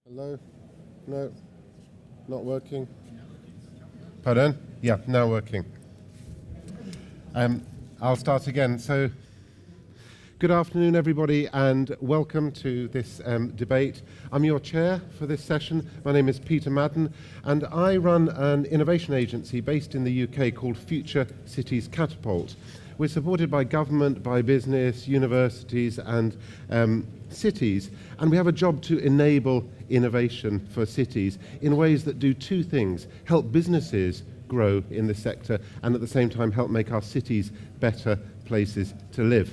Hello? No? Not working? Pardon? Yeah, now working. I'll start again. So, good afternoon, everybody, and welcome to this debate. I'm your chair for this session. My name is Peter Madden, and I run an innovation agency based in the UK called Future Cities Catapult. We're supported by government, by business, universities, and cities, and we have a job to enable innovation for cities in ways that do two things: help businesses grow in the sector, and at the same time help make our cities better places to live.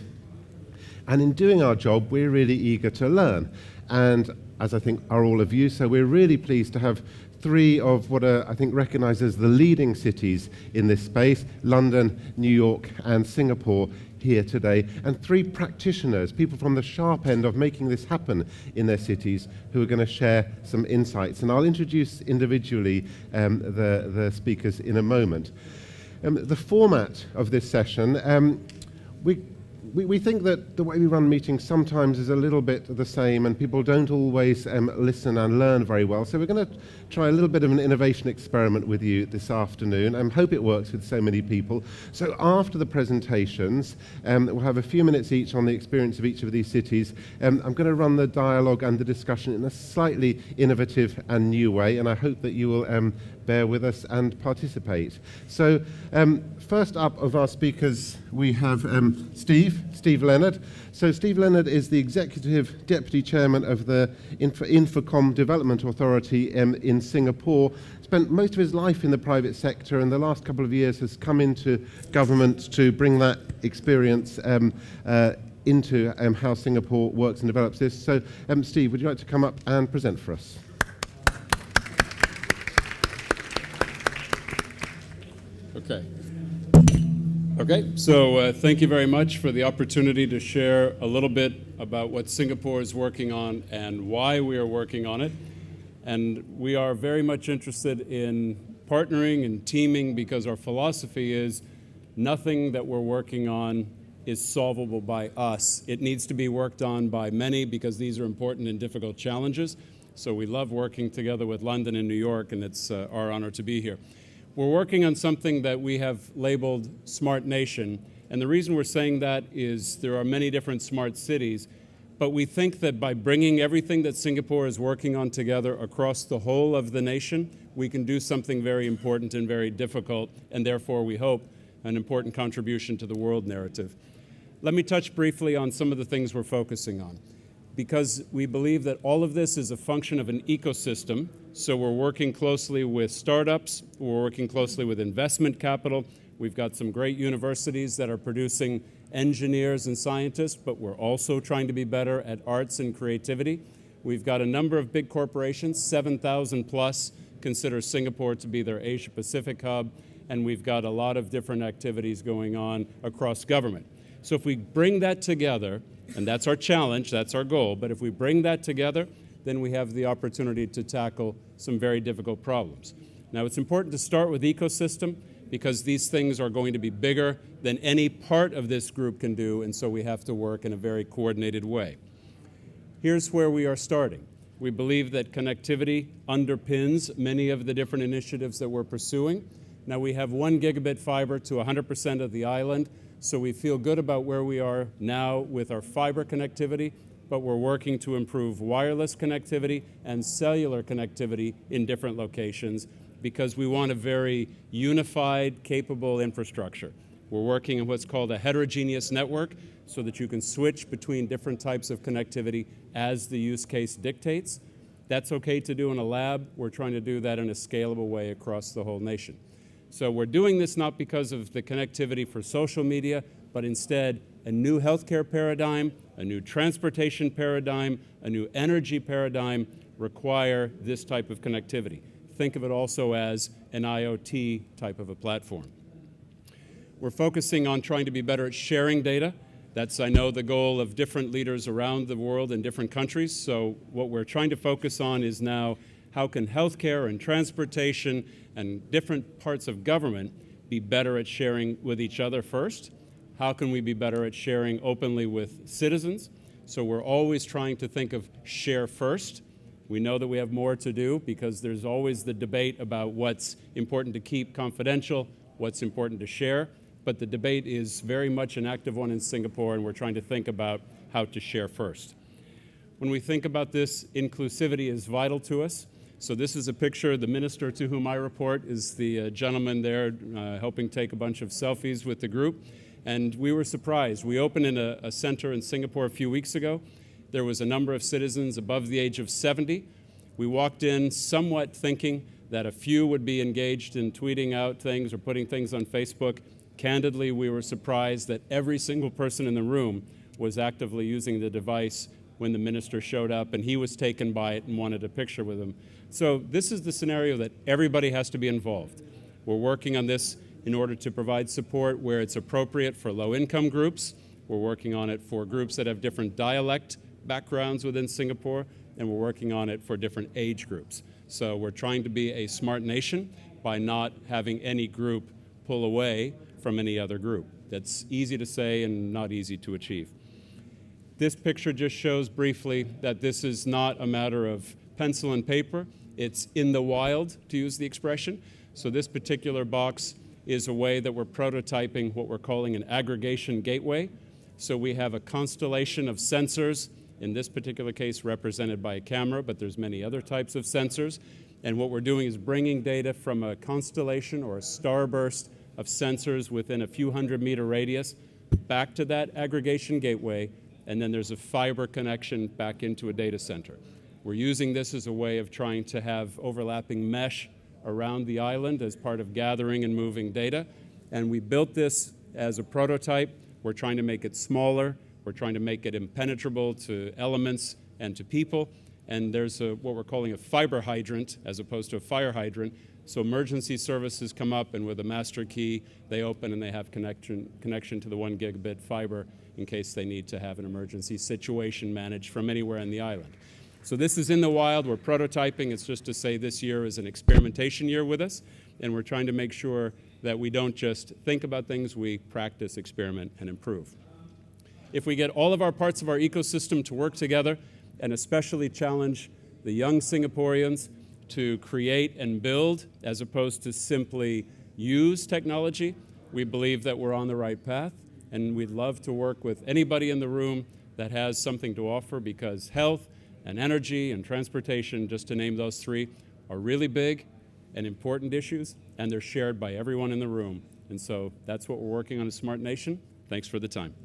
And in doing our job, we're really eager to learn, and as I think are all of you, so we're really pleased to have three of what are, I think, recognized as the leading cities in this space: London, New York, and Singapore, here today, and three practitioners, people from the sharp end of making this happen in their cities, who are going to share some insights. And I'll introduce individually the speakers in a moment. The format of this session, we think that the way we run meetings sometimes is a little bit the same, and people don't always listen and learn very well. So we're going to try a little bit of an innovation experiment with you this afternoon. I hope it works with so many people. So after the presentations, we'll have a few minutes each on the experience of each of these cities. I'm going to run the dialogue and the discussion in a slightly innovative and new way, and I hope that you will bear with us and participate. So first up of our speakers, we have Steve Leonard. So Steve Leonard is the Executive Deputy Chairman of the Infocomm Development Authority in Singapore. Spent most of his life in the private sector, and the last couple of years has come into government to bring that experience into how Singapore works and develops this. So Steve, would you like to come up and present for us? Okay, so thank you very much for the opportunity to share a little bit about what Singapore is working on and why we are working on it. And we are very much interested in partnering and teaming because our philosophy is nothing that we're working on is solvable by us. It needs to be worked on by many because these are important and difficult challenges. So we love working together with London and New York, and it's our honor to be here. We're working on something that we have labeled Smart Nation, and the reason we're saying that is there are many different smart cities, but we think that by bringing everything that Singapore is working on together across the whole of the nation, we can do something very important and very difficult, and therefore we hope an important contribution to the world narrative. Let me touch briefly on some of the things we're focusing on, because we believe that all of this is a function of an ecosystem. So we're working closely with startups, we're working closely with investment capital. We've got some great universities that are producing engineers and scientists, but we're also trying to be better at arts and creativity. We've got a number of big corporations, 7,000 plus, consider Singapore to be their Asia-Pacific hub, and we've got a lot of different activities going on across government. So if we bring that together, and that's our challenge, that's our goal, but if we bring that together, then we have the opportunity to tackle some very difficult problems. Now, it's important to start with ecosystem because these things are going to be bigger than any part of this group can do, and so we have to work in a very coordinated way. Here's where we are starting. We believe that connectivity underpins many of the different initiatives that we're pursuing. Now, we have 1 gigabit fiber to 100% of the island, so we feel good about where we are now with our fiber connectivity, but we're working to improve wireless connectivity and cellular connectivity in different locations because we want a very unified, capable infrastructure. We're working on what's called a heterogeneous network so that you can switch between different types of connectivity as the use case dictates. That's okay to do in a lab. We're trying to do that in a scalable way across the whole nation. So we're doing this not because of the connectivity for social media, but instead a new healthcare paradigm, a new transportation paradigm, a new energy paradigm require this type of connectivity. Think of it also as an IoT type of a platform. We're focusing on trying to be better at sharing data. That's, I know, the goal of different leaders around the world in different countries. So what we're trying to focus on is now how can healthcare and transportation and different parts of government be better at sharing with each other first? How can we be better at sharing openly with citizens? So we're always trying to think of share first. We know that we have more to do because there's always the debate about what's important to keep confidential, what's important to share, but the debate is very much an active one in Singapore, and we're trying to think about how to share first. When we think about this, inclusivity is vital to us. So this is a picture. The minister to whom I report is the gentleman there helping take a bunch of selfies with the group. And we were surprised. We opened in a center in Singapore a few weeks ago. There was a number of citizens above the age of 70. We walked in somewhat thinking that a few would be engaged in tweeting out things or putting things on Facebook. Candidly, we were surprised that every single person in the room was actively using the device when the minister showed up, and he was taken by it and wanted a picture with him. So this is the scenario that everybody has to be involved. We're working on this in order to provide support where it's appropriate for low-income groups. We're working on it for groups that have different dialect backgrounds within Singapore, and we're working on it for different age groups. So we're trying to be a smart nation by not having any group pull away from any other group. That's easy to say and not easy to achieve. This picture just shows briefly that this is not a matter of pencil and paper. It's in the wild, to use the expression. So this particular box is a way that we're prototyping what we're calling an aggregation gateway. So we have a constellation of sensors, in this particular case represented by a camera, but there's many other types of sensors. And what we're doing is bringing data from a constellation or a starburst of sensors within a few 100-meter radius back to that aggregation gateway, and then there's a fiber connection back into a data center. We're using this as a way of trying to have overlapping mesh around the island as part of gathering and moving data. And we built this as a prototype. We're trying to make it smaller. We're trying to make it impenetrable to elements and to people. And there's what we're calling a fiber hydrant as opposed to a fire hydrant. So emergency services come up, and with a master key, they open and they have connection to the 1 gigabit fiber in case they need to have an emergency situation managed from anywhere in the island. So this is in the wild. We're prototyping. It's just to say this year is an experimentation year with us, and we're trying to make sure that we don't just think about things, we practice, experiment, and improve. If we get all of our parts of our ecosystem to work together, and especially challenge the young Singaporeans to create and build as opposed to simply use technology, we believe that we're on the right path, and we'd love to work with anybody in the room that has something to offer, because health and energy and transportation, just to name those three, are really big and important issues, and they're shared by everyone in the room. And so that's what we're working on as Smart Nation. Thanks for the time.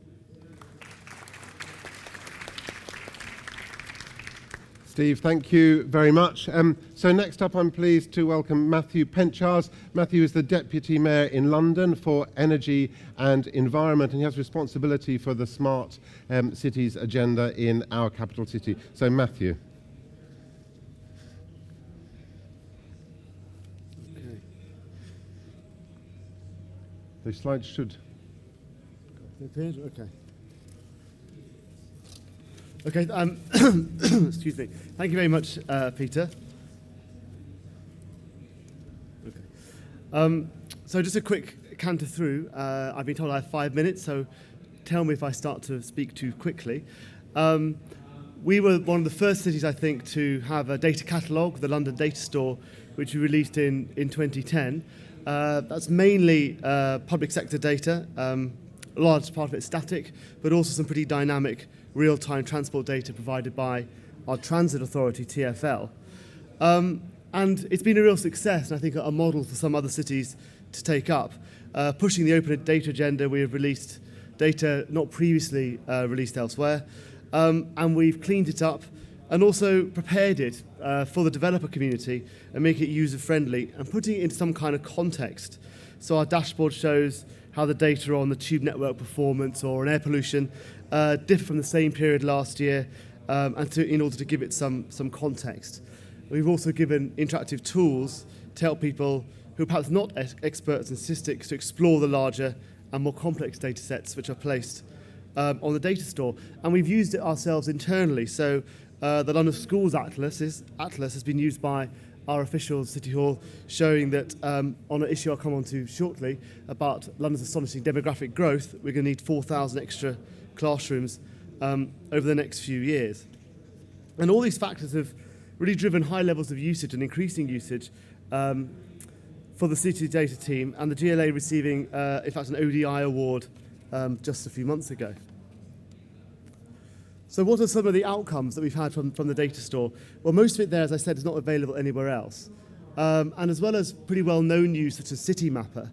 Steve, thank you very much. So next up, I'm pleased to welcome Matthew Pencharz. Matthew is the Deputy Mayor in London for Energy and Environment, and he has responsibility for the Smart Cities agenda in our capital city. So Matthew. Okay. The slides should... Okay. Okay, excuse me. Thank you very much, Peter. Okay. So just a quick canter through. I've been told I have 5 minutes, so tell me if I start to speak too quickly. We were one of the first cities, I think, to have a data catalogue, the London Data Store, which we released in 2010. That's mainly public sector data. A large part of it static, but also some pretty dynamic real-time transport data provided by our transit authority, TfL. And it's been a real success, and I think a model for some other cities to take up. Pushing the open data agenda, we have released data not previously released elsewhere, and we've cleaned it up and also prepared it for the developer community and make it user-friendly and putting it into some kind of context. So our dashboard shows how the data on the tube network performance or on air pollution differ from the same period last year, and in order to give it some context. We've also given interactive tools to help people who are perhaps not experts in statistics to explore the larger and more complex data sets which are placed on the data store. And we've used it ourselves internally. So the London Schools Atlas has been used by our officials, City Hall, showing that on an issue I'll come on to shortly about London's astonishing demographic growth, we're going to need 4,000 extra classrooms over the next few years. And all these factors have really driven high levels of usage and increasing usage for the city data team, and the GLA receiving, in fact, an ODI award just a few months ago. So what are some of the outcomes that we've had from the data store? Well, most of it there, as I said, is not available anywhere else. And as well as pretty well-known use such as Citymapper,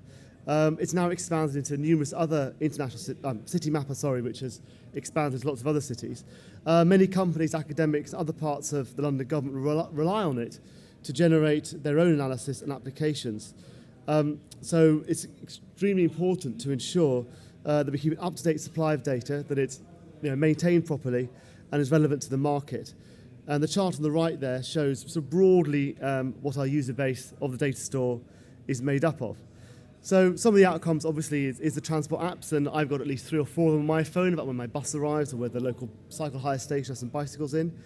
it's now expanded into numerous other international Citymapper, which has expanded to lots of other cities. Many companies, academics, other parts of the London government rely on it to generate their own analysis and applications. So it's extremely important to ensure that we keep an up-to-date supply of data, that it's maintained properly and is relevant to the market. And the chart on the right there shows sort of broadly what our user base of the data store is made up of. So some of the outcomes obviously is the transport apps, and I've got at least 3 or 4 of them on my phone about when my bus arrives or where the local cycle hire station has some bicycles in.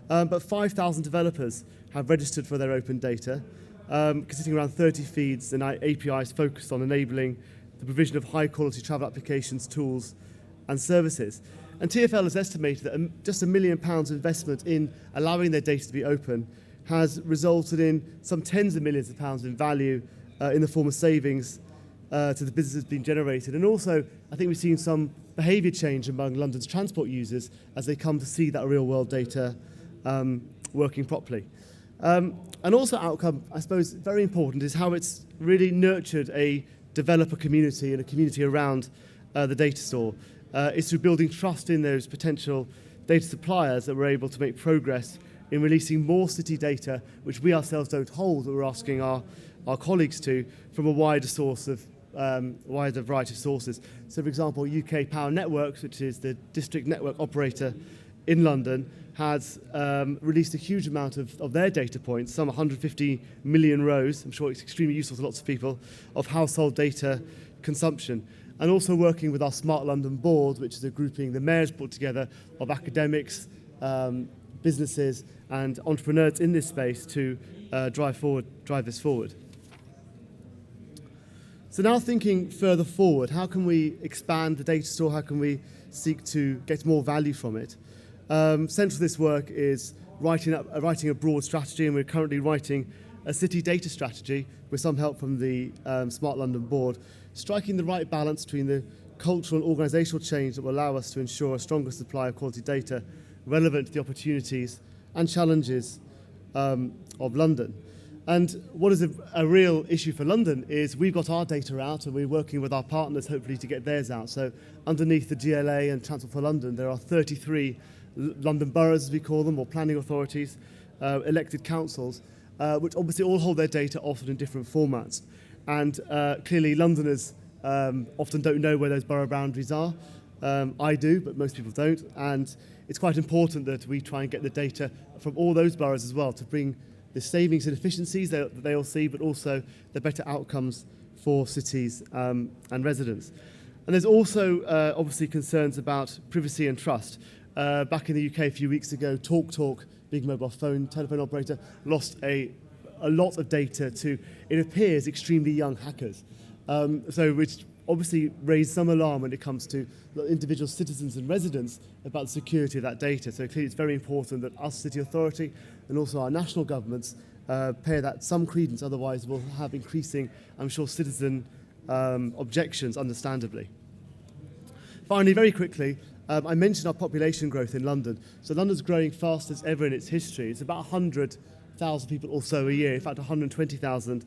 But 5,000 developers have registered for their open data, consisting around 30 feeds and APIs focused on enabling the provision of high-quality travel applications, tools, and services. And TfL has estimated that just £1 million investment in allowing their data to be open has resulted in some tens of millions of pounds in value in the form of savings to the businesses being generated. And also, I think we've seen some behaviour change among London's transport users as they come to see that real-world data working properly. And also outcome, I suppose, very important, is how it's really nurtured a developer community and a community around the data store. It's through building trust in those potential data suppliers that we're able to make progress in releasing more city data, which we ourselves don't hold, but we're asking our colleagues to, from a wider variety of sources. So, for example, UK Power Networks, which is the district network operator in London, has released a huge amount of their data points, some 150 million rows, I'm sure it's extremely useful to lots of people, of household data consumption. And also working with our Smart London board, which is a grouping the mayor's put together of academics, businesses and entrepreneurs in this space to drive this forward. So now thinking further forward, how can we expand the data store? How can we seek to get more value from it? Central to this work is writing a broad strategy, and we're currently writing a city data strategy with some help from the Smart London board, striking the right balance between the cultural and organisational change that will allow us to ensure a stronger supply of quality data relevant to the opportunities and challenges of London. And what is a real issue for London is we've got our data out and we're working with our partners hopefully to get theirs out. So underneath the GLA and Transport for London, there are 33 London boroughs, as we call them, or planning authorities, elected councils, which obviously all hold their data often in different formats. And clearly Londoners often don't know where those borough boundaries are. I do, but most people don't. And it's quite important that we try and get the data from all those boroughs as well to bring the savings and efficiencies that they all see, but also the better outcomes for cities and residents. And there's also obviously concerns about privacy and trust. Back in the UK a few weeks ago, TalkTalk, big mobile phone telephone operator, lost a lot of data to, it appears, extremely young hackers. Which obviously raised some alarm when it comes to individual citizens and residents about the security of that data. So clearly it's very important that us, City Authority, and also our national governments pay that some credence, otherwise we'll have increasing, I'm sure, citizen objections, understandably. Finally, very quickly, I mentioned our population growth in London. So London's growing fastest ever in its history. It's about 100,000 people or so a year, in fact 120,000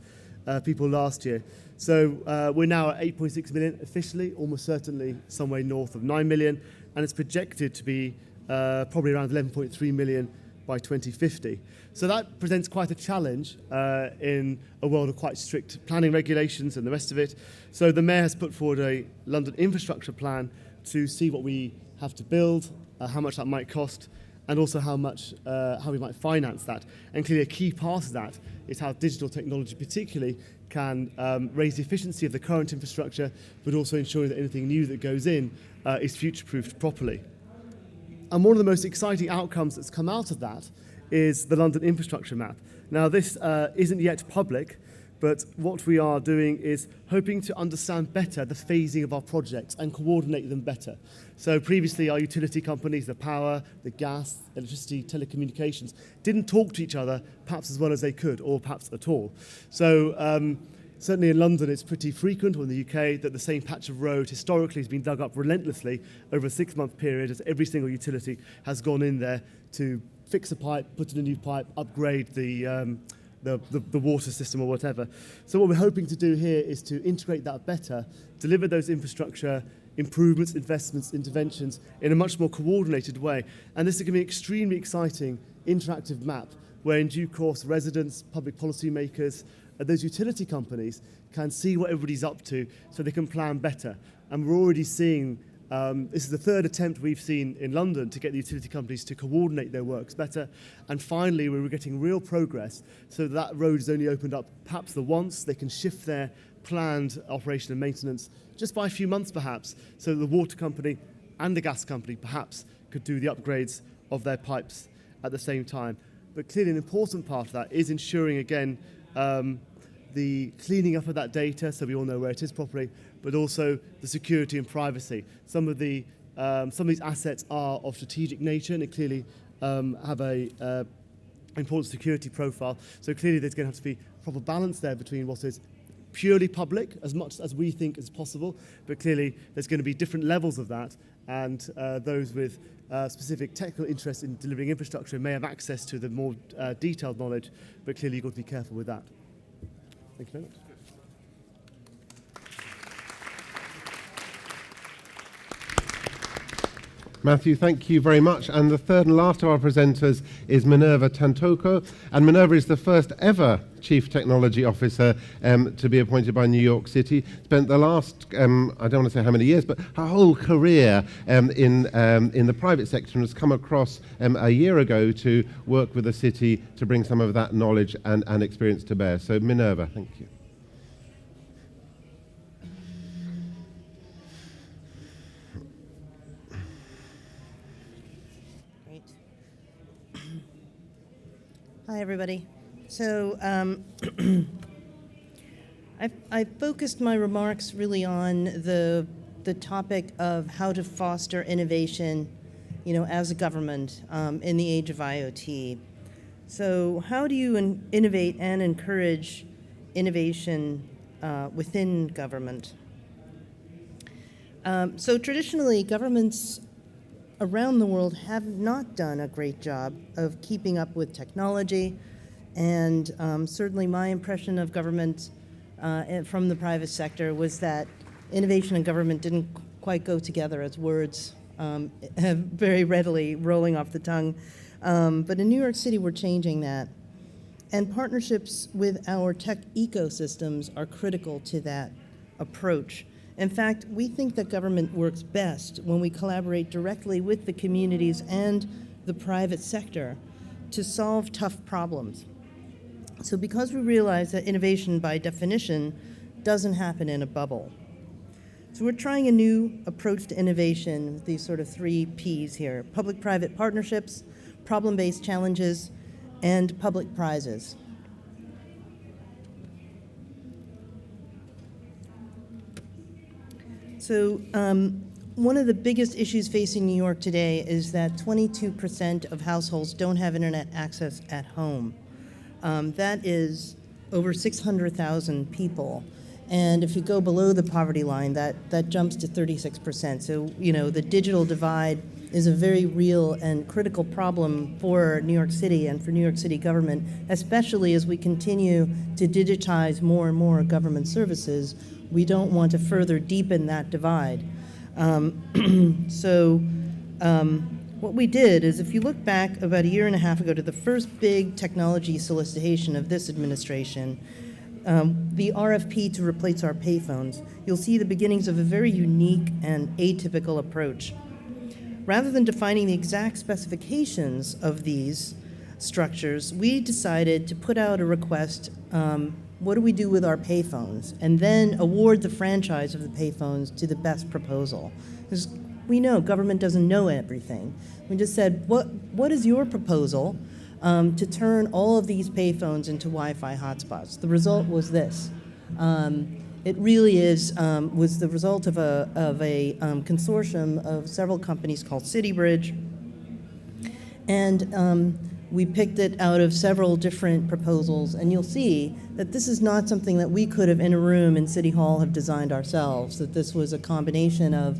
people last year. So we're now at 8.6 million officially, almost certainly somewhere north of 9 million, and it's projected to be probably around 11.3 million by 2050. So that presents quite a challenge in a world of quite strict planning regulations and the rest of it. So the Mayor has put forward a London infrastructure plan to see what we have to build, how much that might cost, and also how we might finance that. And clearly a key part of that is how digital technology particularly can raise the efficiency of the current infrastructure, but also ensuring that anything new that goes in is future-proofed properly. And one of the most exciting outcomes that's come out of that is the London infrastructure map. Now this isn't yet public, But what we are doing is hoping to understand better the phasing of our projects and coordinate them better. So previously our utility companies, the power, the gas, electricity, telecommunications, didn't talk to each other perhaps as well as they could, or perhaps at all. So certainly in London it's pretty frequent, or in the UK, that the same patch of road historically has been dug up relentlessly over a 6-month period, as every single utility has gone in there to fix a pipe, put in a new pipe, upgrade the water system or whatever. So what we're hoping to do here is to integrate that better, deliver those infrastructure improvements, investments, interventions in a much more coordinated way. And this is going to be an extremely exciting interactive map where in due course residents, public policy makers, those utility companies can see what everybody's up to so they can plan better. And we're already seeing, this is the third attempt we've seen in London to get the utility companies to coordinate their works better. And finally, we were getting real progress so that road is only opened up perhaps the once. They can shift their planned operation and maintenance just by a few months perhaps, so the water company and the gas company perhaps could do the upgrades of their pipes at the same time. But clearly an important part of that is ensuring, again, the cleaning up of that data so we all know where it is properly, but also the security and privacy. Some of these assets are of strategic nature and it clearly have a important security profile. So clearly there's going to have to be proper balance there between what is purely public, as much as we think is possible, but clearly there's going to be different levels of that, and those with specific technical interest in delivering infrastructure may have access to the more detailed knowledge, but clearly you've got to be careful with that. Thank you very much. Matthew, thank you very much. And the third and last of our presenters is Minerva Tantoco. And Minerva is the first ever Chief Technology Officer to be appointed by New York City. Spent the last, I don't want to say how many years, but her whole career in the private sector, and has come across a year ago to work with the city to bring some of that knowledge and experience to bear. So Minerva, thank you. Hi, everybody. So I focused my remarks really on the topic of how to foster innovation, as a government in the age of IoT. So how do you innovate and encourage innovation within government? So traditionally, governments around the world have not done a great job of keeping up with technology, and certainly my impression of government from the private sector was that innovation and government didn't quite go together as words very readily rolling off the tongue. But in New York City, we're changing that. And partnerships with our tech ecosystems are critical to that approach. In fact, we think that government works best when we collaborate directly with the communities and the private sector to solve tough problems. So because we realize that innovation by definition doesn't happen in a bubble. So we're trying a new approach to innovation with these sort of 3 Ps here: public-private partnerships, problem-based challenges, and public prizes. So one of the biggest issues facing New York today is that 22% of households don't have internet access at home. That is over 600,000 people. And if you go below the poverty line, that jumps to 36%. So, the digital divide is a very real and critical problem for New York City and for New York City government, especially as we continue to digitize more and more government services. We don't want to further deepen that divide. What we did is, if you look back about a year and a half ago to the first big technology solicitation of this administration, the RFP to replace our payphones, you'll see the beginnings of a very unique and atypical approach. Rather than defining the exact specifications of these structures, we decided to put out a request, what do we do with our payphones, and then award the franchise of the payphones to the best proposal. Because we know government doesn't know everything. We just said, what is your proposal? to turn all of these payphones into Wi-Fi hotspots. The result was this. It really was the result of a consortium of several companies called CityBridge, and we picked it out of several different proposals, and you'll see that this is not something that we could have in a room in City Hall have designed ourselves, that this was a combination of,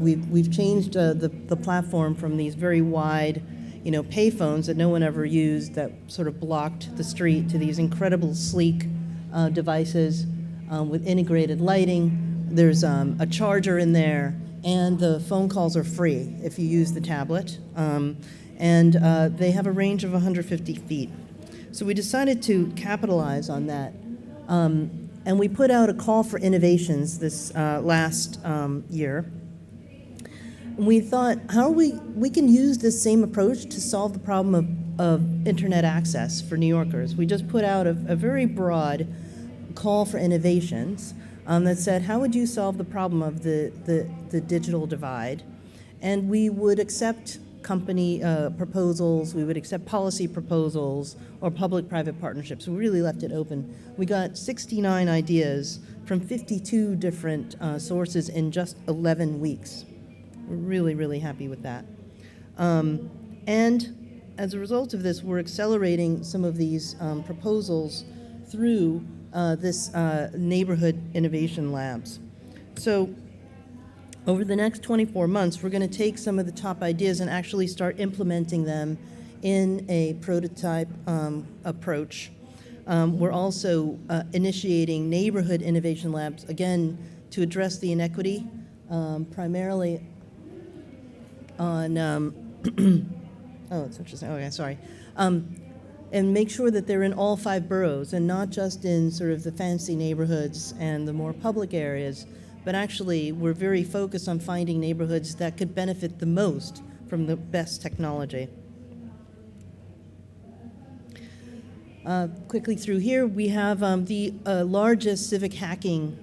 we've changed the platform from these very wide, payphones that no one ever used that sort of blocked the street to these incredible sleek devices with integrated lighting. There's a charger in there, and the phone calls are free if you use the tablet. And they have a range of 150 feet. So we decided to capitalize on that. And we put out a call for innovations this last year. And we thought, how we can use this same approach to solve the problem of internet access for New Yorkers. We just put out a very broad call for innovations that said, how would you solve the problem of the digital divide? And we would accept company proposals, we would accept policy proposals, or public-private partnerships. We really left it open. We got 69 ideas from 52 different sources in just 11 weeks. We're really, really happy with that. And as a result of this, we're accelerating some of these proposals through this neighborhood innovation labs. So over the next 24 months, we're going to take some of the top ideas and actually start implementing them in a prototype approach. We're also initiating neighborhood innovation labs, again, to address the inequity, primarily on, oh, it's interesting, okay, sorry. And make sure that they're in all 5 boroughs and not just in sort of the fancy neighborhoods and the more public areas, but actually we're very focused on finding neighborhoods that could benefit the most from the best technology. Quickly through here, we have the largest civic hacking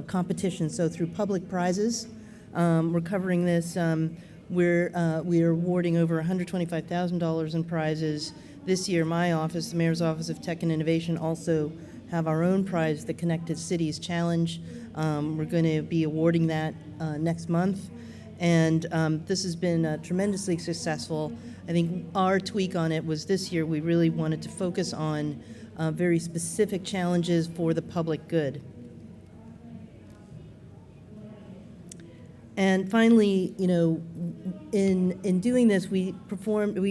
competition. So through public prizes, we're covering this. We are awarding over $125,000 in prizes. This year, my office, the Mayor's Office of Tech and Innovation, also have our own prize, the Connected Cities Challenge. We're going to be awarding that next month. And this has been tremendously successful. I think our tweak on it was this year we really wanted to focus on very specific challenges for the public good. And finally, in doing this, we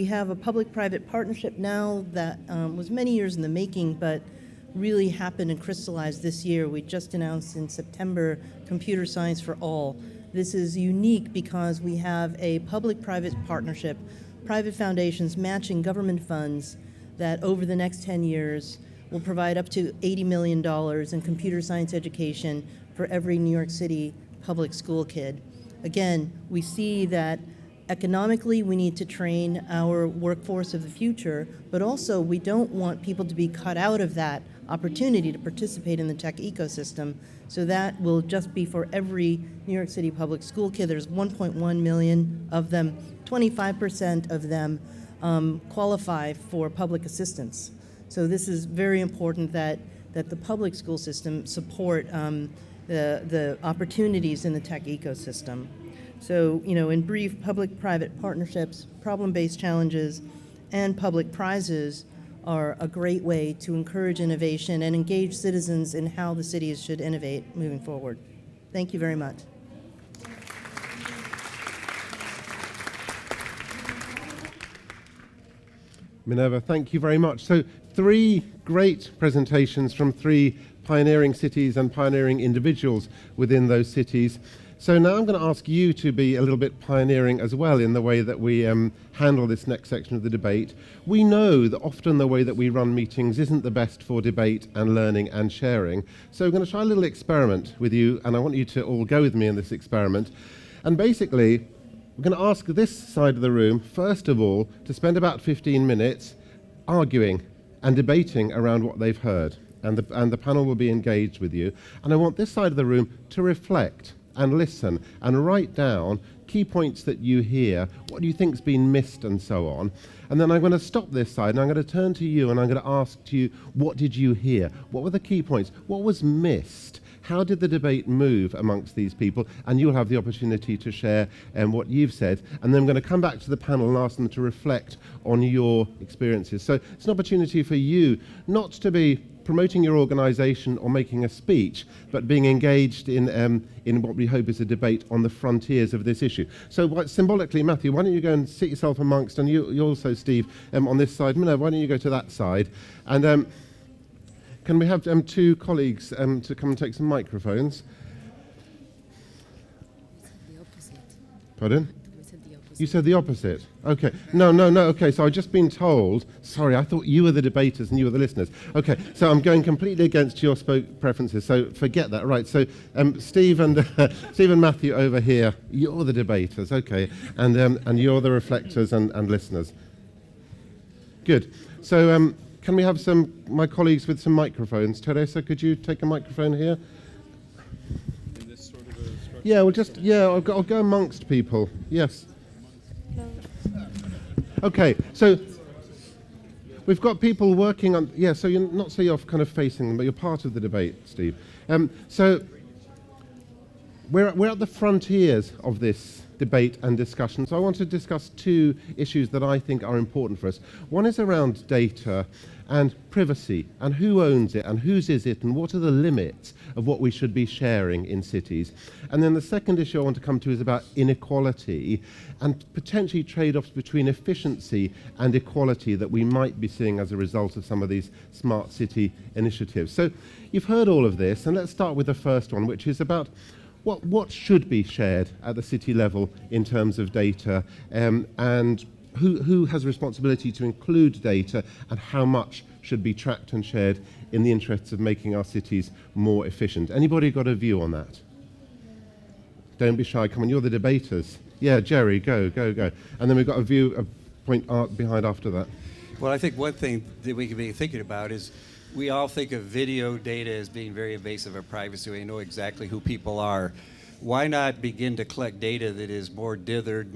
have a public-private partnership now that was many years in the making, but really happened and crystallized this year. We just announced in September Computer Science for All. This is unique because we have a public-private partnership, private foundations matching government funds that over the next 10 years will provide up to $80 million in computer science education for every New York City public school kid. Again, we see that economically we need to train our workforce of the future, but also we don't want people to be cut out of that opportunity to participate in the tech ecosystem. So that will just be for every New York City public school kid. There's 1.1 million of them. 25% of them qualify for public assistance. So this is very important that the public school system support the opportunities in the tech ecosystem. So, in brief, public-private partnerships, problem-based challenges, and public prizes are a great way to encourage innovation and engage citizens in how the cities should innovate moving forward. Thank you very much. Minerva, thank you very much. So 3 great presentations from 3 pioneering cities and pioneering individuals within those cities. So now I'm going to ask you to be a little bit pioneering as well in the way that we handle this next section of the debate. We know that often the way that we run meetings isn't the best for debate and learning and sharing. So we're going to try a little experiment with you, and I want you to all go with me in this experiment. And basically, we're going to ask this side of the room, first of all, to spend about 15 minutes arguing and debating around what they've heard. And the panel will be engaged with you. And I want this side of the room to reflect and listen and write down key points that you hear, what do you think's been missed, and so on. And then I'm going to stop this side, and I'm going to turn to you, and I'm going to ask to you, what did you hear? What were the key points? What was missed? How did the debate move amongst these people? And you'll have the opportunity to share what you've said. And then I'm going to come back to the panel and ask them to reflect on your experiences. So it's an opportunity for you not to be promoting your organisation or making a speech, but being engaged in what we hope is a debate on the frontiers of this issue. So symbolically, Matthew, why don't you go and sit yourself amongst, and you also, Steve, on this side. Minerva, why don't you go to that side? And can we have two colleagues to come and take some microphones? The opposite. Pardon? We said the opposite. You said the opposite. Okay. No. Okay, so I've just been told. Sorry, I thought you were the debaters and you were the listeners. Okay, so I'm going completely against your preferences, so forget that. Right, so Steve and Matthew over here, you're the debaters, okay, and you're the reflectors and listeners. Good. So can we have my colleagues with some microphones? Teresa, could you take a microphone here? In this sort of a structure? Yeah, I'll go amongst people. Yes. Okay, so we've got people working on, so you're not so you're kind of facing them, but you're part of the debate, Steve. So we're at the frontiers of this debate and discussion. So I want to discuss two issues that I think are important for us. One is around data and privacy, and who owns it, and whose is it, and what are the limits of what we should be sharing in cities. And then the second issue I want to come to is about inequality and potentially trade-offs between efficiency and equality that we might be seeing as a result of some of these smart city initiatives. So you've heard all of this, and let's start with the first one, which is about what should be shared at the city level in terms of data, and who has responsibility to include data, and how much should be tracked and shared in the interests of making our cities more efficient. Anybody got a view on that? Don't be shy, come on, you're the debaters. Yeah, Jerry, go. And then we've got a point behind after that. Well, I think one thing that we could be thinking about is we all think of video data as being very invasive of privacy. We know exactly who people are. Why not begin to collect data that is more dithered,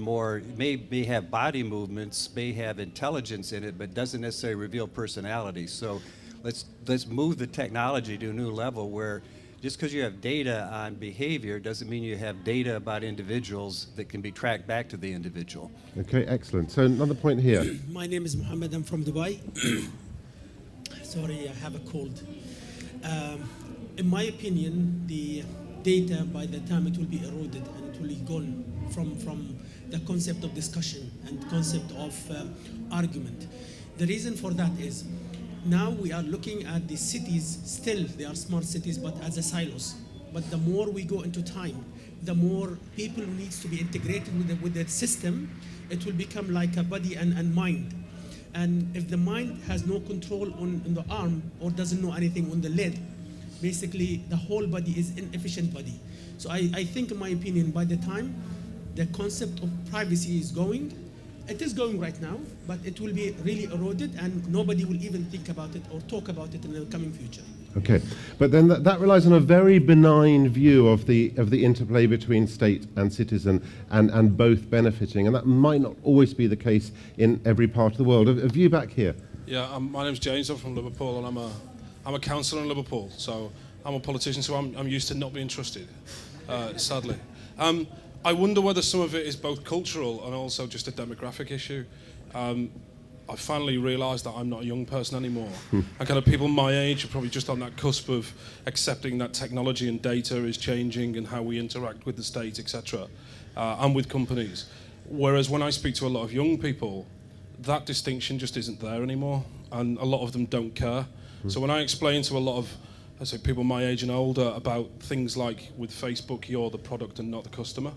may have body movements, may have intelligence in it, but doesn't necessarily reveal personality. So let's move the technology to a new level where just because you have data on behavior doesn't mean you have data about individuals that can be tracked back to the individual. Okay, excellent. So another point here. My name is Mohammed. I'm from Dubai. Sorry, I have a cold. In my opinion, the data, by the time it will be eroded and it will be gone from the concept of discussion and concept of argument. The reason for that is now we are looking at the cities, still they are smart cities, but as a silos. But the more we go into time, the more people needs to be integrated with the system, it will become like a body and mind. And if the mind has no control on the arm or doesn't know anything on the leg, basically the whole body is inefficient body. So I think, in my opinion, by the time the concept of privacy is going, it is going right now, but it will be really eroded and nobody will even think about it or talk about it in the coming future. Okay, but then that relies on a very benign view of the interplay between state and citizen and both benefiting, and that might not always be the case in every part of the world. A view back here. Yeah, my name's James. I'm from Liverpool, and I'm a councillor in Liverpool, so I'm a politician, so I'm used to not being trusted, sadly. I wonder whether some of it is both cultural and also just a demographic issue. I finally realised that I'm not a young person anymore. And kind of people my age are probably just on that cusp of accepting that technology and data is changing and how we interact with the state, etc., and with companies. Whereas when I speak to a lot of young people, that distinction just isn't there anymore, and a lot of them don't care. So when I explain to a lot of, I say, people my age and older about things like with Facebook, you're the product and not the customer,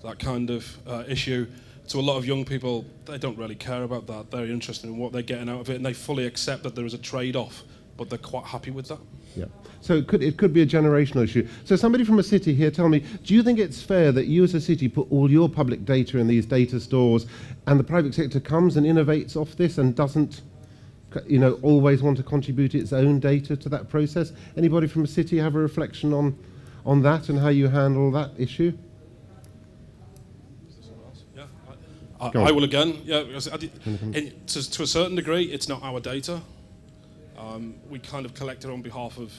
that kind of issue, to a lot of young people, they don't really care about that. They're interested in what they're getting out of it, and they fully accept that there is a trade-off, but they're quite happy with that. Yeah. So it could be a generational issue. So somebody from a city here, tell me, do you think it's fair that you as a city put all your public data in these data stores, and the private sector comes and innovates off this and doesn't, always want to contribute its own data to that process? Anybody from a city have a reflection on that and how you handle that issue? Go on. I will again. Yeah, because to a certain degree, it's not our data. We kind of collect it on behalf of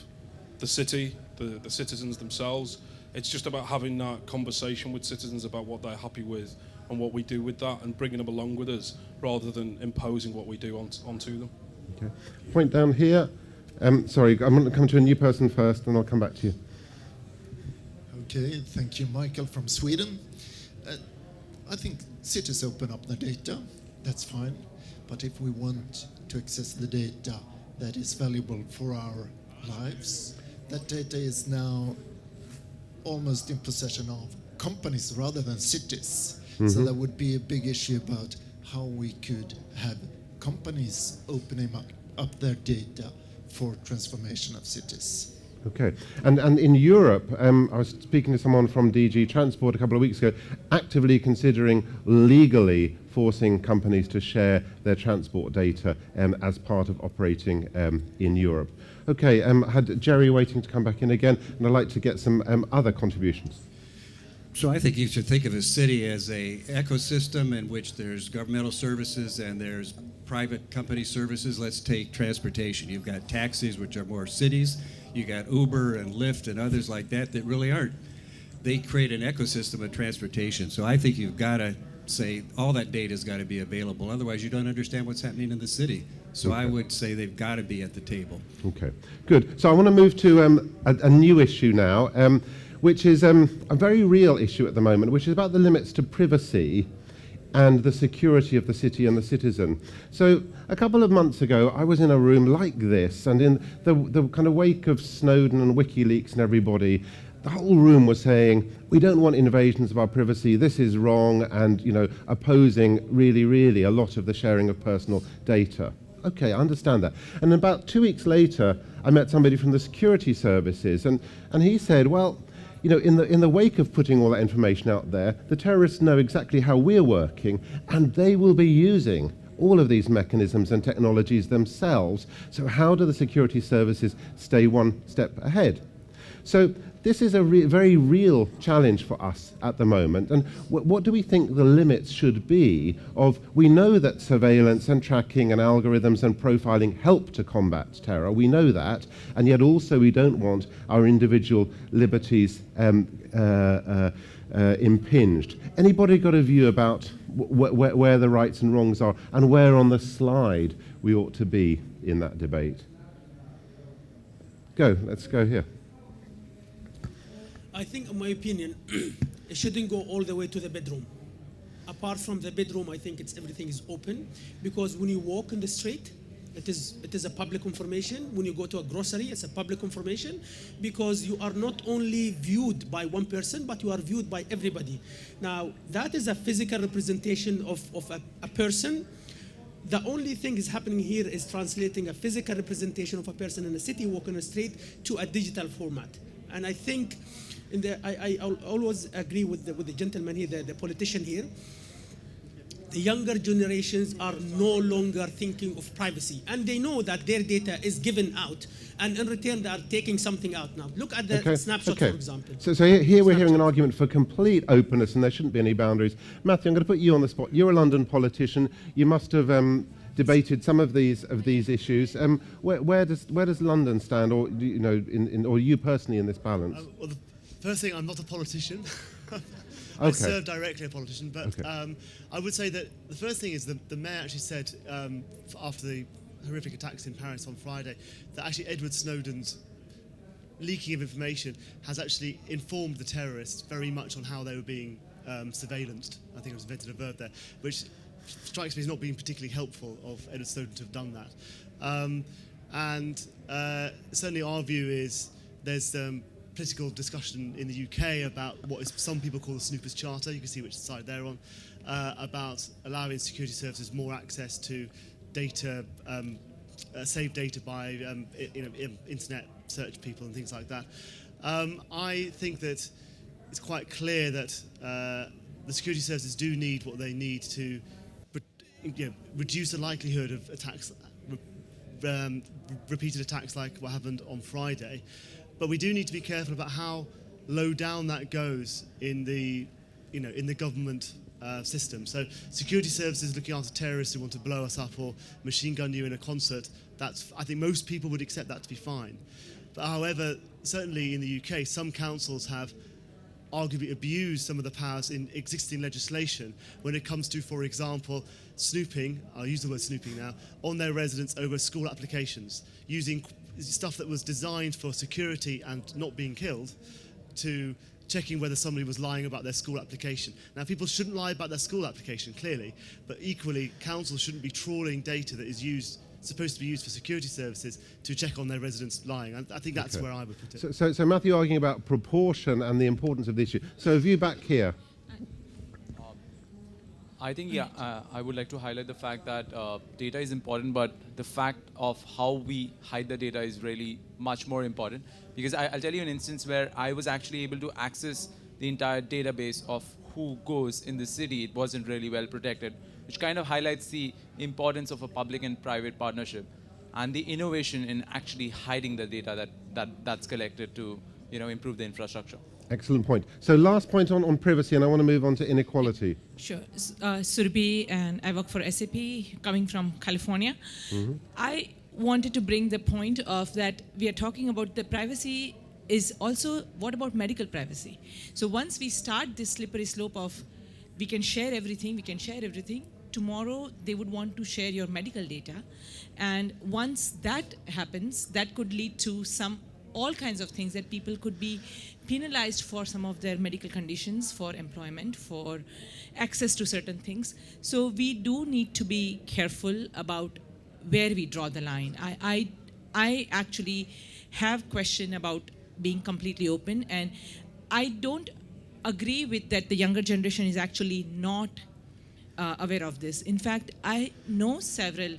the city, the citizens themselves. It's just about having that conversation with citizens about what they're happy with and what we do with that, and bringing them along with us rather than imposing what we do onto them. Okay. Point down here. Sorry, I'm going to come to a new person first, and I'll come back to you. Okay, thank you, Michael from Sweden. I think cities open up their data, that's fine. But if we want to access the data that is valuable for our lives, that data is now almost in possession of companies rather than cities. So there would be a big issue about how we could have companies opening up their data for transformation of cities. Okay. And in Europe, I was speaking to someone from DG Transport a couple of weeks ago, actively considering legally forcing companies to share their transport data as part of operating in Europe. Okay, I had Jerry waiting to come back in again, and I'd like to get some other contributions. So I think you should think of a city as a ecosystem in which there's governmental services and there's private company services. Let's take transportation. You've got taxis, which are more cities. You got Uber and Lyft and others like that that really aren't. They create an ecosystem of transportation. So I think you've got to say all that data has got to be available. Otherwise, you don't understand what's happening in the city. So I would say they've got to be at the table. Okay, good. So I want to move to a new issue now, which is a very real issue at the moment, which is about the limits to privacy and the security of the city and the citizen. So a couple of months ago, I was in a room like this, and in the kind of wake of Snowden and WikiLeaks and everybody, the whole room was saying, we don't want invasions of our privacy, this is wrong, and opposing really a lot of the sharing of personal data. Okay, I understand that. And about 2 weeks later, I met somebody from the security services, and he said, well, in the wake of putting all that information out there, the terrorists know exactly how we're working, and they will be using all of these mechanisms and technologies themselves. So how do the security services stay one step ahead? So this is a very real challenge for us at the moment. And what do we think the limits should be of, we know that surveillance and tracking and algorithms and profiling help to combat terror, we know that, and yet also we don't want our individual liberties impinged. Anybody got a view about where the rights and wrongs are, and where on the slide we ought to be in that debate? Let's go here. I think, in my opinion, it shouldn't go all the way to the bedroom. Apart from the bedroom, I think everything is open, because when you walk in the street, it is a public information. When you go to a grocery, it's a public information, because you are not only viewed by one person, but you are viewed by everybody. Now, that is a physical representation of a person. The only thing is happening here is translating a physical representation of a person in a city walking the street to a digital format. And I think I always agree with the gentleman here, the politician here. The younger generations are no longer thinking of privacy, and they know that their data is given out, and in return they are taking something out now. Look at the snapshot, for example. So here we're hearing an argument for complete openness, and there shouldn't be any boundaries. Matthew, I'm going to put you on the spot. You're a London politician. You must have debated some of these issues. Where does London stand, or or you personally in this balance? Well, the first thing, I'm not a politician. Okay. I serve directly a politician, but Okay. I would say that the first thing is the mayor actually said after the horrific attacks in Paris on Friday that actually Edward Snowden's leaking of information has actually informed the terrorists very much on how they were being surveillanced. I think I was invented a verb there, which strikes me as not being particularly helpful of Edward Snowden to have done that. Certainly our view is there's political discussion in the UK about what some people call the Snoopers Charter, you can see which side they're on, about allowing security services more access to data, saved data by internet search people and things like that. I think that it's quite clear that the security services do need what they need to reduce the likelihood of attacks, repeated attacks like what happened on Friday. But we do need to be careful about how low down that goes in the government system. So security services looking after terrorists who want to blow us up or machine gun you in a concert, I think most people would accept that to be fine. But however, certainly in the UK, some councils have arguably abused some of the powers in existing legislation when it comes to, for example, snooping, I'll use the word snooping now, on their residents over school applications, using stuff that was designed for security and not being killed to checking whether somebody was lying about their school application. Now, people shouldn't lie about their school application, clearly, but equally, councils shouldn't be trawling data that is supposed to be used for security services to check on their residents lying. I think that's where I would put it. So Matthew arguing about proportion and the importance of the issue. So have you back here? I think, I would like to highlight the fact that data is important, but the fact of how we hide the data is really much more important. Because I'll tell you an instance where I was actually able to access the entire database of who goes in the city. It wasn't really well protected, which kind of highlights the importance of a public and private partnership and the innovation in actually hiding the data that's collected to improve the infrastructure. Excellent point. So last point on privacy, and I want to move on to inequality. Sure. Surabhi, and I work for SAP, coming from California. Mm-hmm. I wanted to bring the point of that we are talking about the privacy is also, what about medical privacy? So once we start this slippery slope of we can share everything, tomorrow they would want to share your medical data. And once that happens, that could lead to all kinds of things that people could be penalized for some of their medical conditions, for employment, for access to certain things. So we do need to be careful about where we draw the line. I actually have question about being completely open, and I don't agree with that the younger generation is actually not aware of this. In fact, I know several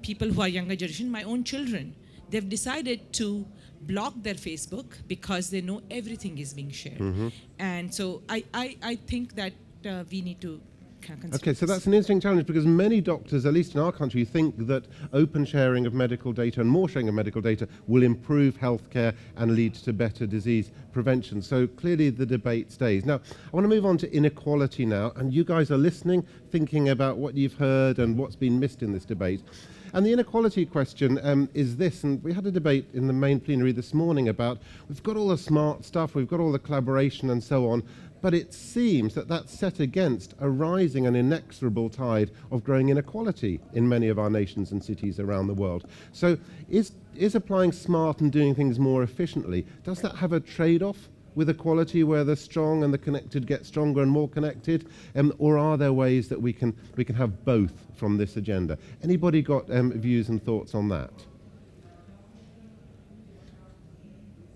people who are younger generation, my own children. They've decided to block their Facebook because they know everything is being shared. Mm-hmm. And so I think that we need to consider Okay, so this. that's an interesting challenge because many doctors, at least in our country, think that open sharing of medical data and more sharing of medical data will improve healthcare and lead to better disease prevention. So clearly the debate stays. Now, I want to move on to inequality now, and you guys are listening, thinking about what you've heard and what's been missed in this debate. And the inequality question is this, and we had a debate in the main plenary this morning about we've got all the smart stuff, we've got all the collaboration and so on, but it seems that that's set against a rising and inexorable tide of growing inequality in many of our nations and cities around the world. So is applying smart and doing things more efficiently, does that have a trade-off with equality where the strong and the connected get stronger and more connected? Or are there ways that we can have both from this agenda? Anybody got views and thoughts on that?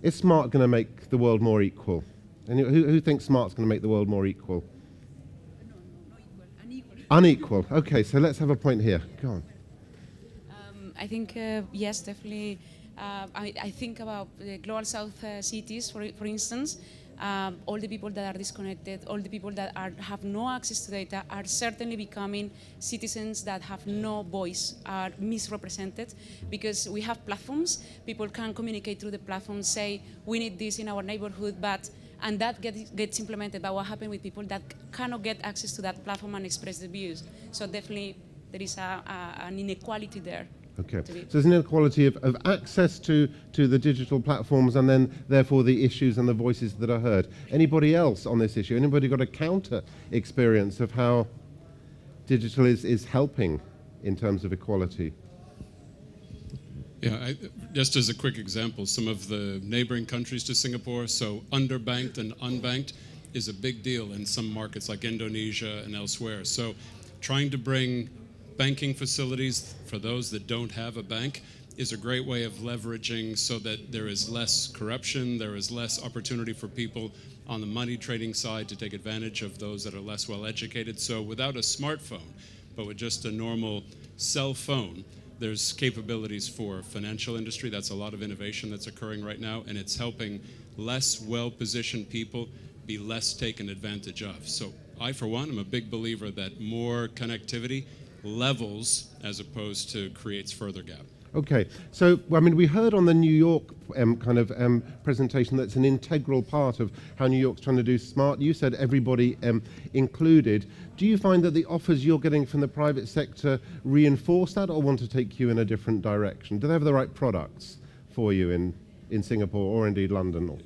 Is smart going to make the world more equal? And who thinks smart's going to make the world more equal? Unequal. Okay, so let's have a point here. Go on. I think, yes, definitely. I think about the global south cities, for instance. All the people that are disconnected, all the people that have no access to data are certainly becoming citizens that have no voice, are misrepresented, because we have platforms. People can communicate through the platform, say, we need this in our neighborhood, and that gets implemented. But what happens with people that cannot get access to that platform and express the views? So definitely there is an inequality there. Okay, so there's an inequality of access to the digital platforms and then therefore the issues and the voices that are heard. Anybody else on this issue? Anybody got a counter experience of how digital is helping in terms of equality? Yeah, just as a quick example, some of the neighboring countries to Singapore, so underbanked and unbanked is a big deal in some markets like Indonesia and elsewhere. So trying to bring banking facilities for those that don't have a bank is a great way of leveraging so that there is less corruption, there is less opportunity for people on the money trading side to take advantage of those that are less well educated. So without a smartphone, but with just a normal cell phone, there's capabilities for financial industry. That's a lot of innovation that's occurring right now, and it's helping less well-positioned people be less taken advantage of. So I, for one, am a big believer that more connectivity levels as opposed to creates further gap. Okay, so I mean, we heard on the New York presentation that's an integral part of how New York's trying to do smart. You said everybody included. Do you find that the offers you're getting from the private sector reinforce that, or want to take you in a different direction? Do they have the right products for you in Singapore or indeed London?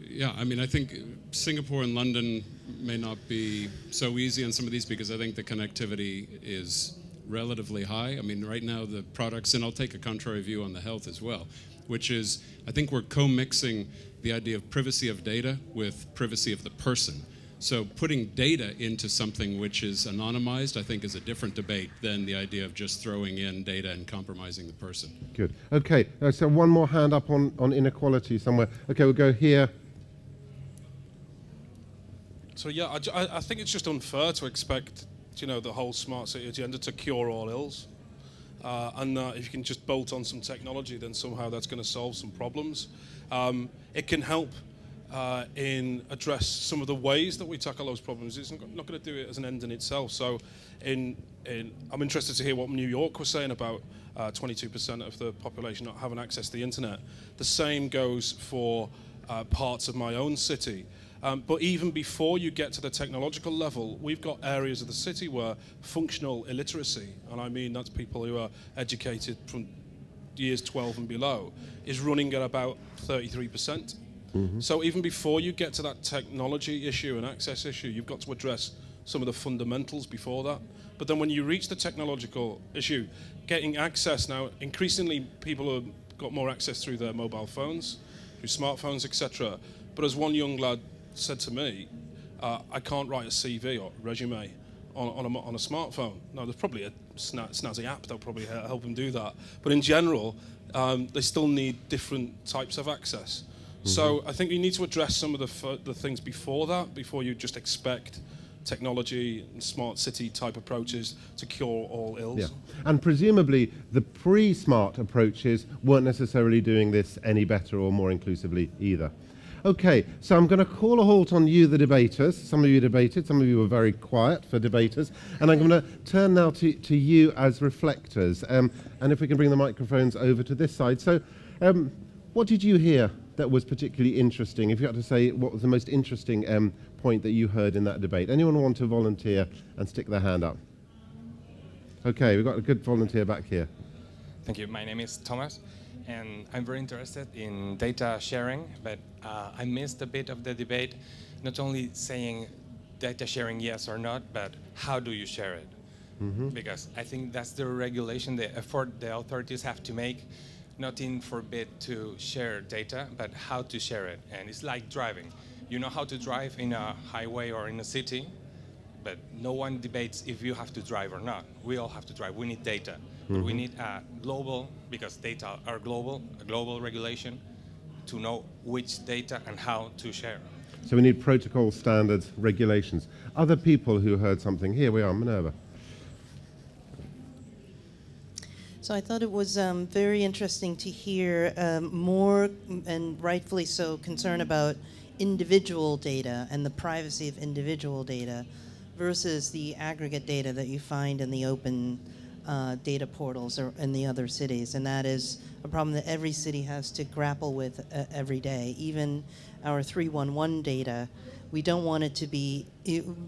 Yeah, I mean, I think Singapore and London may not be so easy on some of these because I think the connectivity is relatively high. I mean, right now the products, and I'll take a contrary view on the health as well, which is I think we're co-mixing the idea of privacy of data with privacy of the person. So putting data into something which is anonymized, I think, is a different debate than the idea of just throwing in data and compromising the person. Good. Okay, so one more hand up on inequality somewhere. Okay, we'll go here. So yeah, I think it's just unfair to expect, the whole smart city agenda to cure all ills. And if you can just bolt on some technology, then somehow that's going to solve some problems. It can help in address some of the ways that we tackle those problems. It's not going to do it as an end in itself. So I'm interested to hear what New York was saying about 22% of the population not having access to the internet. The same goes for parts of my own city. But even before you get to the technological level, we've got areas of the city where functional illiteracy, and I mean that's people who are educated from years 12 and below, is running at about 33%. Mm-hmm. So even before you get to that technology issue and access issue, you've got to address some of the fundamentals before that. But then when you reach the technological issue, getting access now, increasingly people have got more access through their mobile phones, through smartphones, etc. But as one young lad said to me, I can't write a CV or resume on a smartphone. Now, there's probably a snazzy app that'll probably help them do that. But in general, they still need different types of access. Mm-hmm. So I think you need to address some of the things before that, before you just expect technology and smart city type approaches to cure all ills. Yeah. And presumably the pre-smart approaches weren't necessarily doing this any better or more inclusively either. Okay, so I'm going to call a halt on you, the debaters. Some of you debated, some of you were very quiet for debaters. And I'm going to turn now to you as reflectors. And if we can bring the microphones over to this side. So what did you hear that was particularly interesting? If you had to say what was the most interesting point that you heard in that debate. Anyone want to volunteer and stick their hand up? Okay, we've got a good volunteer back here. Thank you. My name is Thomas. And I'm very interested in data sharing, but I missed a bit of the debate, not only saying data sharing yes or not, but how do you share it? Mm-hmm. Because I think that's the regulation, the effort the authorities have to make, not in forbid to share data, but how to share it. And it's like driving. You know how to drive in a highway or in a city, but no one debates if you have to drive or not. We all have to drive. We need data. But we need a global, because data are global, a global regulation to know which data and how to share. So we need protocol, standards, regulations. Other people who heard something, here we are, Minerva. So I thought it was very interesting to hear more, and rightfully so, concern about individual data and the privacy of individual data versus the aggregate data that you find in the open data portals or in the other cities. And that is a problem that every city has to grapple with every day. Even our 311 data, we don't want it to be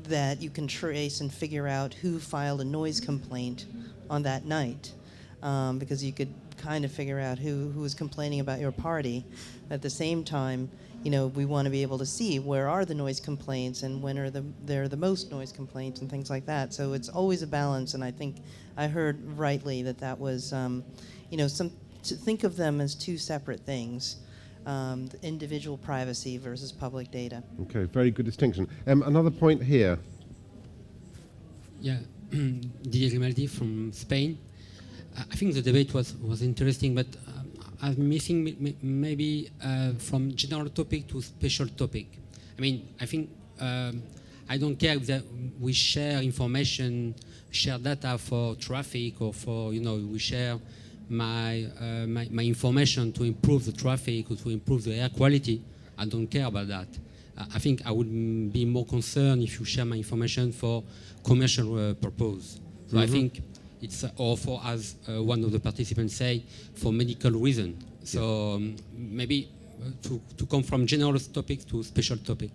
that you can trace and figure out who filed a noise complaint on that night, because you could kind of figure out who was complaining about your party. At the same time, we want to be able to see where are the noise complaints and when are there the most noise complaints and things like that. So it's always a balance, and I think I heard rightly that was, to think of them as two separate things, the individual privacy versus public data. Okay, very good distinction. Another point here. Yeah, Didier Grimaldi from Spain. I think the debate was interesting, but I'm missing maybe from general topic to special topic. I mean, I think I don't care that we share information, share data for traffic, or for we share my information to improve the traffic or to improve the air quality. I don't care about that. I think I would be more concerned if you share my information for commercial purpose. So I think it's or for, as one of the participants say, for medical reason. So maybe to come from general topics to special topic.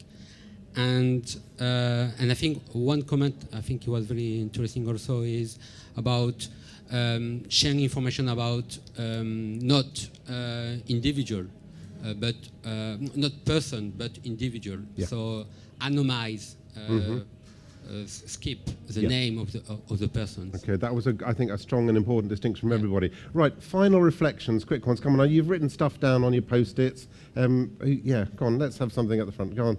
And I think one comment I think it was very interesting also is about sharing information about not individual, but not person, but individual. Yeah. So anonymize, skip the name of the person. Okay, that was, I think, a strong and important distinction from everybody. Right, final reflections, quick ones. Come on, you've written stuff down on your post-its. Yeah, go on, let's have something at the front. Go on.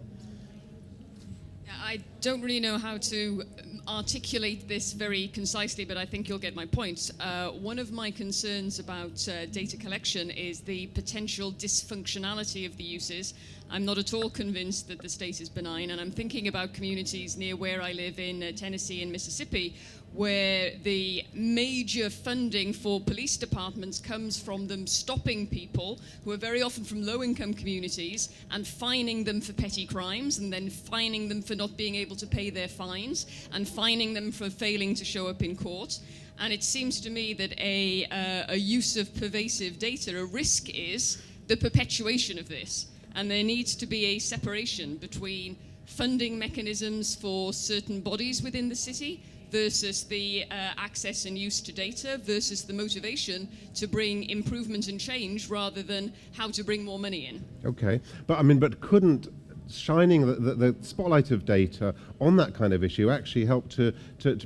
I don't really know how to articulate this very concisely, but I think you'll get my point. One of my concerns about data collection is the potential dysfunctionality of the uses. I'm not at all convinced that the state is benign, and I'm thinking about communities near where I live in Tennessee and Mississippi, where the major funding for police departments comes from them stopping people who are very often from low-income communities and fining them for petty crimes, and then fining them for not being able to pay their fines, and fining them for failing to show up in court. And it seems to me that a use of pervasive data, a risk is the perpetuation of this. And there needs to be a separation between funding mechanisms for certain bodies within the city versus the access and use to data versus the motivation to bring improvement and change rather than how to bring more money in. Okay, but couldn't shining the spotlight of data on that kind of issue actually help to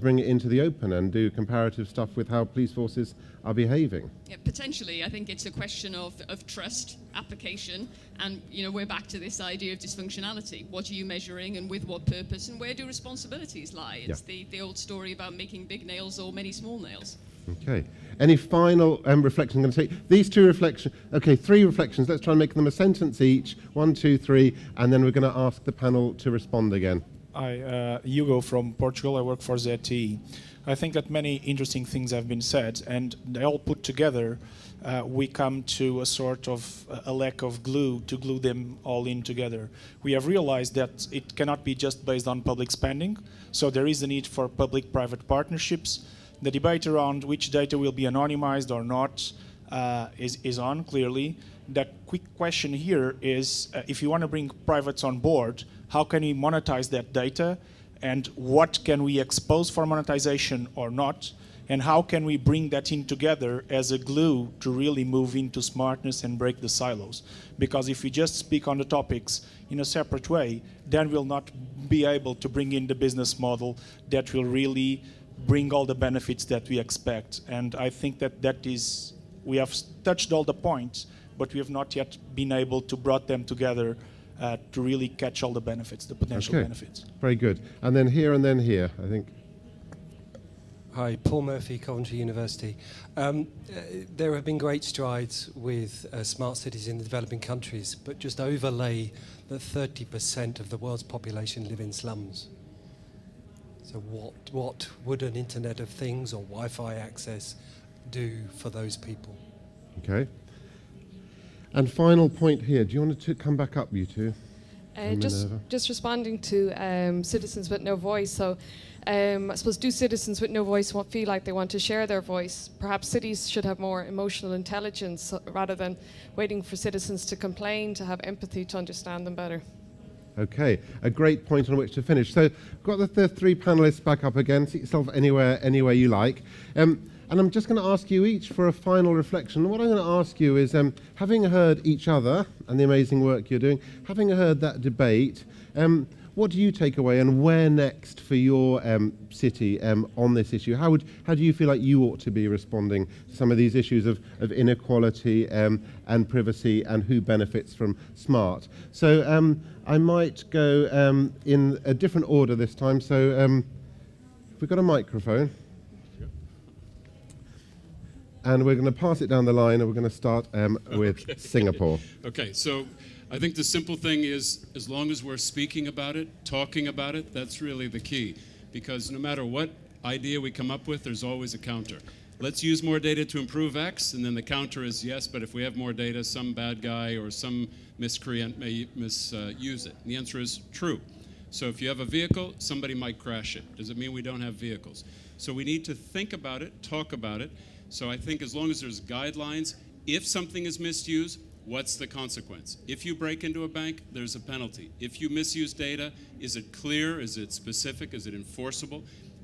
bring it into the open and do comparative stuff with how police forces are behaving? Yeah, potentially. I think it's a question of trust, application, and we're back to this idea of dysfunctionality. What are you measuring and with what purpose, and where do responsibilities lie? It's the old story about making big nails or many small nails. Okay. Any final reflections? I'm going to take these two reflections. Okay, 3 reflections. Let's try and make them a sentence each. 1, 2, 3, and then we're going to ask the panel to respond again. Hi, Hugo from Portugal. I work for ZTE. I think that many interesting things have been said, and they all put together, we come to a sort of a lack of glue to glue them all in together. We have realized that it cannot be just based on public spending, so there is a need for public-private partnerships. The debate around which data will be anonymized or not is on, clearly. The quick question here is, if you want to bring privates on board, how can we monetize that data? And what can we expose for monetization or not? And how can we bring that in together as a glue to really move into smartness and break the silos? Because if we just speak on the topics in a separate way, then we'll not be able to bring in the business model that will really bring all the benefits that we expect. And I think that is, we have touched all the points, but we have not yet been able to brought them together to really catch all the benefits, the potential benefits. Very good. And then here, I think. Hi, Paul Murphy, Coventry University. There have been great strides with smart cities in the developing countries, but just overlay that 30% of the world's population live in slums. So what would an Internet of Things or Wi-Fi access do for those people? Okay. And final point here. Do you want to come back up, you two? Just responding to citizens with no voice. So I suppose, do citizens with no voice feel like they want to share their voice? Perhaps cities should have more emotional intelligence rather than waiting for citizens to complain, to have empathy, to understand them better. Okay, a great point on which to finish. So I've got the 3 panelists back up again. Seat yourself anywhere you like. And I'm just going to ask you each for a final reflection. What I'm going to ask you is, having heard each other and the amazing work you're doing, having heard that debate, what do you take away and where next for your city on this issue? How do you feel like you ought to be responding to some of these issues of inequality and privacy and who benefits from smart? So I might go in a different order this time. So we've got a microphone. And we're going to pass it down the line, and we're going to start with Singapore. Okay, so I think the simple thing is, as long as we're speaking about it, talking about it, that's really the key. Because no matter what idea we come up with, there's always a counter. Let's use more data to improve X, and then the counter is yes, but if we have more data, some bad guy or some miscreant may misuse it. And the answer is true. So if you have a vehicle, somebody might crash it. Does it mean we don't have vehicles? So we need to think about it, talk about it. So I think as long as there's guidelines, if something is misused, what's the consequence? If you break into a bank, there's a penalty. If you misuse data, is it clear? Is it specific? Is it enforceable?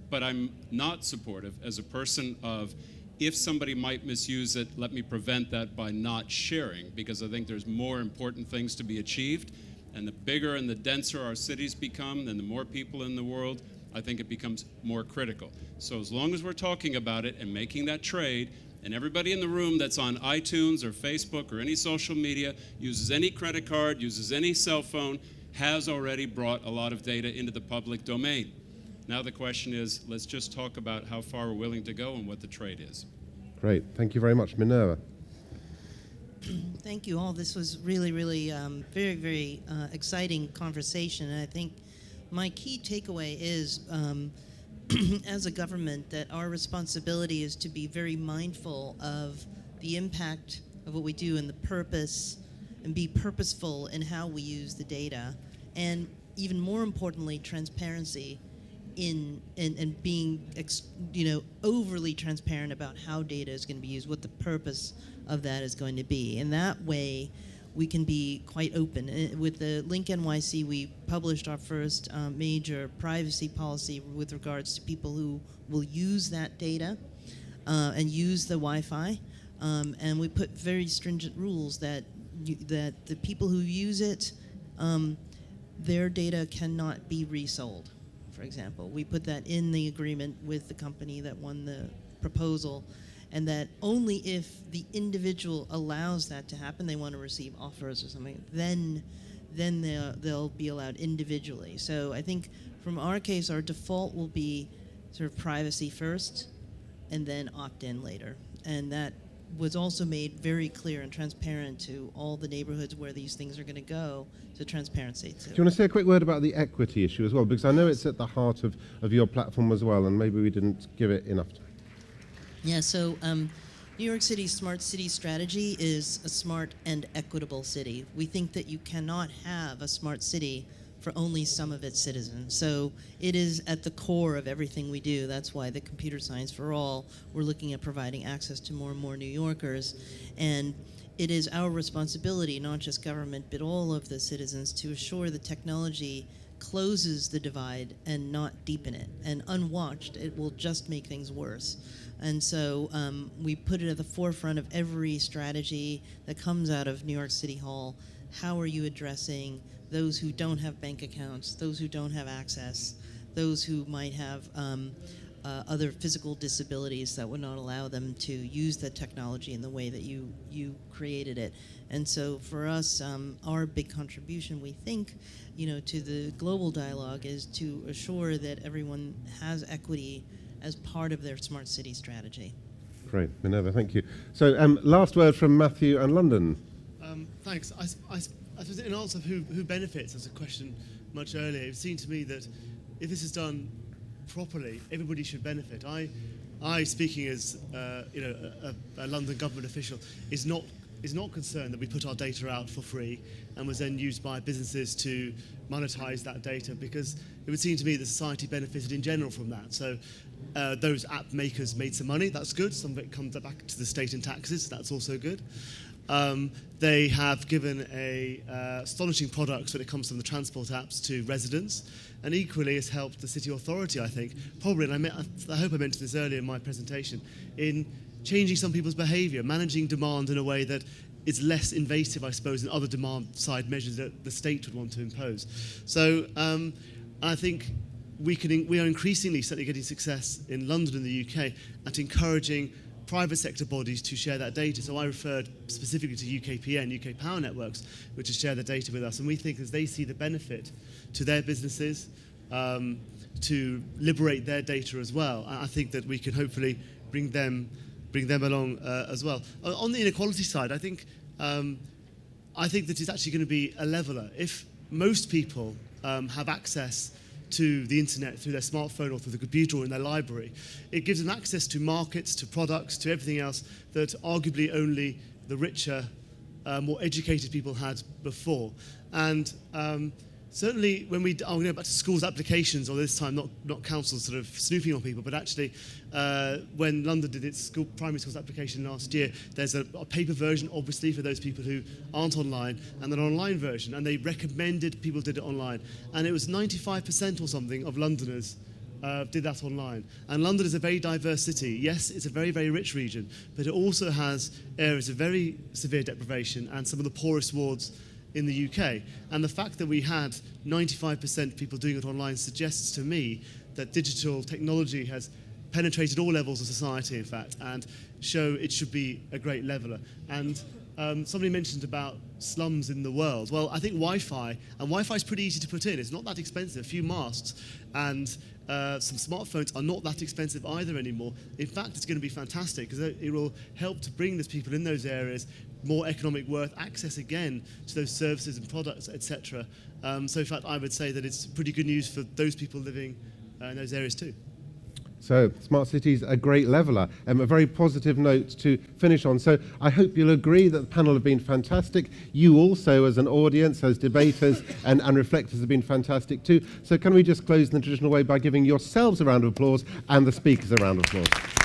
But I'm not supportive as a person of, if somebody might misuse it, let me prevent that by not sharing, because I think there's more important things to be achieved. And the bigger and the denser our cities become, and the more people in the world, I think it becomes more critical. So as long as we're talking about it and making that trade, and everybody in the room that's on iTunes or Facebook or any social media, uses any credit card, uses any cell phone, has already brought a lot of data into the public domain. Now the question is, let's just talk about how far we're willing to go and what the trade is. Great. Thank you very much. Minerva. Thank you all. This was really, really very, very exciting conversation. And I think my key takeaway is, as a government, that our responsibility is to be very mindful of the impact of what we do and the purpose, and be purposeful in how we use the data. And even more importantly, transparency in being overly transparent about how data is going to be used, what the purpose of that is going to be. And that way we can be quite open. With the Link NYC, we published our first major privacy policy with regards to people who will use that data and use the Wi-Fi. And we put very stringent rules that the people who use it, their data cannot be resold, for example. We put that in the agreement with the company that won the proposal, and that only if the individual allows that to happen, they want to receive offers or something, then they'll be allowed individually. So I think from our case, our default will be sort of privacy first and then opt-in later. And that was also made very clear and transparent to all the neighborhoods where these things are going to go, to transparency. Do you want to say a quick word about the equity issue as well? Because I know it's at the heart of your platform as well, and maybe we didn't give it enough time. Yeah, so New York City's smart city strategy is a smart and equitable city. We think that you cannot have a smart city for only some of its citizens. So it is at the core of everything we do. That's why the Computer Science for All, we're looking at providing access to more and more New Yorkers. And it is our responsibility, not just government, but all of the citizens, to assure the technology closes the divide and not deepen it. And unwatched, it will just make things worse. And so we put it at the forefront of every strategy that comes out of New York City Hall. How are you addressing those who don't have bank accounts, those who don't have access, those who might have other physical disabilities that would not allow them to use the technology in the way that you created it? And so for us, our big contribution, we think, to the global dialogue is to assure that everyone has equity as part of their smart city strategy. Great, Minerva, thank you. So last word from Matthew and London. Thanks. I suppose in answer of who benefits, as a question much earlier, it seemed to me that if this is done properly, everybody should benefit. I speaking as a London government official, is not concerned that we put our data out for free and was then used by businesses to monetize that data, because it would seem to me that society benefited in general from that. So those app makers made some money, that's good. Some of it comes back to the state in taxes, that's also good. They have given astonishing products when it comes to the transport apps to residents, and equally has helped the city authority, I think, probably, and I hope I mentioned this earlier in my presentation, in changing some people's behaviour, managing demand in a way that is less invasive, I suppose, than other demand-side measures that the state would want to impose. So I think we are increasingly certainly getting success in London and the UK at encouraging private sector bodies to share that data. So I referred specifically to UKPN, UK Power Networks, which has shared the data with us. And we think as they see the benefit to their businesses, to liberate their data as well, I think that we can hopefully bring them along as well. On the inequality side, I think that it's actually going to be a leveler. If most people have access to the internet through their smartphone or through the computer or in their library, it gives them access to markets, to products, to everything else that arguably only the richer, more educated people had before. And Certainly, when I'm going to go back to schools applications, or this time not councils sort of snooping on people, but actually when London did its primary schools application last year, there's a paper version, obviously, for those people who aren't online, and an online version, and they recommended people did it online. And it was 95% or something of Londoners did that online. And London is a very diverse city. Yes, it's a very, very rich region, but it also has areas of very severe deprivation and some of the poorest wards in the UK. And the fact that we had 95% people doing it online suggests to me that digital technology has penetrated all levels of society, in fact, and show it should be a great leveler. And somebody mentioned about slums in the world. Well, I think Wi-Fi, and Wi-Fi is pretty easy to put in. It's not that expensive. A few masts and some smartphones are not that expensive either anymore. In fact, it's going to be fantastic because it will help to bring those people in those areas more economic worth, access again to those services and products, etc. So in fact, I would say that it's pretty good news for those people living in those areas too. So, smart cities, a great leveller, a very positive note to finish on. So, I hope you'll agree that the panel have been fantastic. You also, as an audience, as debaters and reflectors, have been fantastic too. So, can we just close in the traditional way by giving yourselves a round of applause and the speakers a round of applause?